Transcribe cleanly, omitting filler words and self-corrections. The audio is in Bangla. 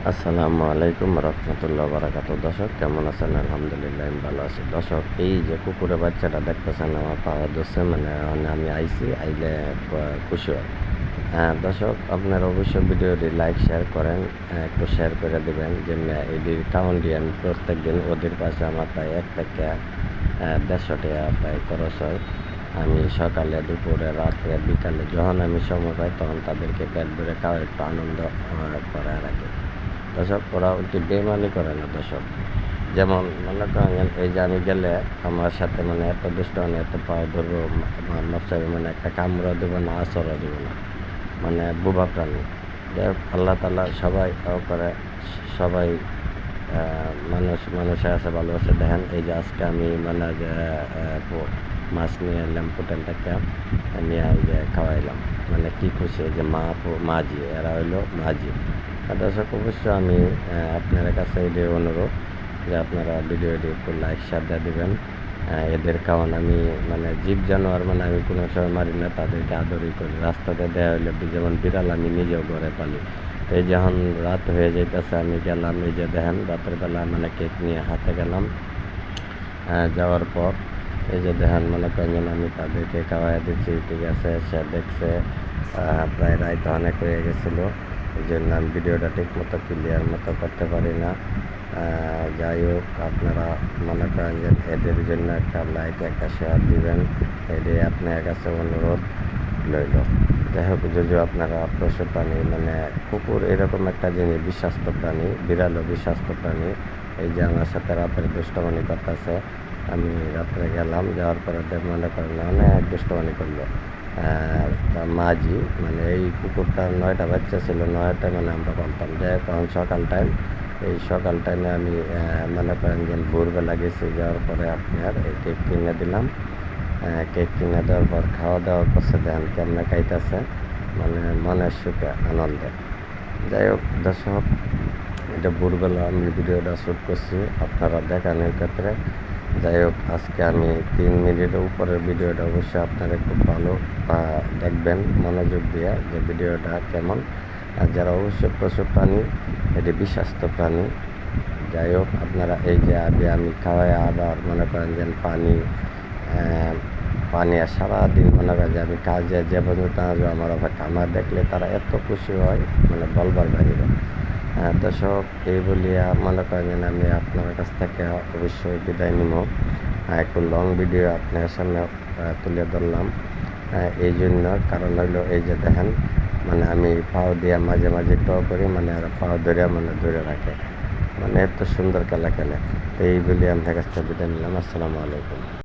আসসালামু আলাইকুম রহমতুল্লাহ বারাকাতু। দর্শক কেমন আছেন? আলহামদুলিল্লাহ আমি ভালো আছি। দর্শক এই যে কুকুরের বাচ্চাটা দেখতেছেন আমার পাওয়া ধরছে, আমি আইছি আইলে খুশি হয়। হ্যাঁ দর্শক, আপনারা অবশ্যই ভিডিওটি লাইক শেয়ার করেন, একটু শেয়ার করে দেবেন। যে এটির কাউন্টি আমি প্রত্যেক দিন ওদের পাশে আমার প্রায় 1 থেকে 150 টাকা প্রায় খরচ হয়। আমি সকালে, দুপুরে, রাত্রে, বিকালে যখন আমি সময় পাই তখন তাদেরকে পেট ভরে খাওয়া একটু আনন্দ করায় রাখি। দর্শক ওরা একটু বেইমানি করে না দর্শক। যেমন মনে করেন এই যে আমি গেলে আমার সাথে এত দুষ্ট, এত পাও ধরবো, একটা কামড়ও দেবো না, আচরও দেবো না, বোবা প্রাণী। যাই হোক, আল্লাহ তাআলা সবাই করে, সবাই মানুষে আছে, ভালোবাসে। দেখেন এই যে আজকে আমি যে মাছ নিয়ে এলাম হোটেল থেকে, নিয়ে এই যে খাওয়াইলাম। কি খুশি যে মাঝি, এরা হইলো মাঝি। দর্শক অবশ্যই আমি আপনার কাছে এটি অনুরোধ যে আপনারা ভিডিওটি একটু লাইক শেয়ার দিয়ে দেবেন। এদের খাওয়ান আমি জীব জানোয়ার আমি কোনো সময় মারি না, তাদেরকে আদরই করি। রাস্তাতে দেওয়া হইলে যেমন বিড়াল আমি নিজেও ঘরে পালি। তো এই যখন রাত হয়ে যাইতেছে আমি গেলাম, এই যে দেখেন রাতের বেলা কেক নিয়ে হাতে গেলাম। যাওয়ার পর এই যে দেখেন করেন আমি তাদেরকে খাওয়াই দিচ্ছি, ঠিক আছে। সে দেখছে প্রায় রাত অনেক হয়ে গেছিলো, এই জন্য আমি ভিডিওটা ঠিক মতো ক্লিয়ার মতো করতে পারি না। যাই হোক, আপনারা করেন যে এদের জন্য একটা লাইক, একটা শেয়ার দিবেন, এটাই আপনার কাছে অনুরোধ লইল। যাই হোক, যদিও আপনারা পশু প্রাণী কুকুর এরকম একটা জিনিস, বিষাক্ত প্রাণী, বিড়ালও বিষাক্ত প্রাণী। এই যে আমার সাথে রাতের দুষ্টমানি করতেছে, আমি রাত্রে গেলাম, যাওয়ার পরে করেন অনেক দুষ্টমানি করলো। মাঝি এই কুকুরটার 9টা বাচ্চা ছিল, 9টা আমরা পালতাম। যাই হোক, তখন সকাল টাইমে আমি করেন যে ভোরবেলা গেছি, যাওয়ার পরে আপনার এই কেক কিনে দিলাম। কেক কিনে দেওয়ার পর খাওয়া দাওয়া করছে, দেখেন কেমনে খাইতেছে, মনের সুখে, আনন্দে। যাই হোক দর্শক, এটা ভোরবেলা আমি ভিডিওটা শ্যুট করছি আপনারা দেখানোর ক্ষেত্রে। যাই হোক, আজকে আমি 3 মিনিটের উপরের ভিডিওটা অবশ্যই আপনারা একটু ভালো দেখবেন, মনোযোগ দিয়ে যে ভিডিওটা কেমন। আর যারা অবশ্যই পশু প্রাণী, এটি বিষাক্ত প্রাণী। যাই হোক, আপনারা এই যে আমি খাওয়াই, আবার করেন যে পানি আর সারাদিন করেন যে আমি কাজে যে পর্যন্ত আসবো আমার অপেক্ষা। আমার দেখলে তারা এত খুশি হয়, বলবার বাহিরে। দর্শক, এই বলিয়া করেন আমি আপনার কাছ থেকে অবশ্যই বিদায় নিব। একটু লং ভিডিও আপনার সামনে তুলে ধরলাম, এই জন্য কারণ হইলো এই যে দেখেন আমি পাও দিয়ে মাঝে মাঝে করি, আর পাও ধরে ধরে রাখে, এত সুন্দর খেলা খেলে। তো এই বলি আপনার কাছ থেকে বিদায় নিলাম। আসসালামু আলাইকুম।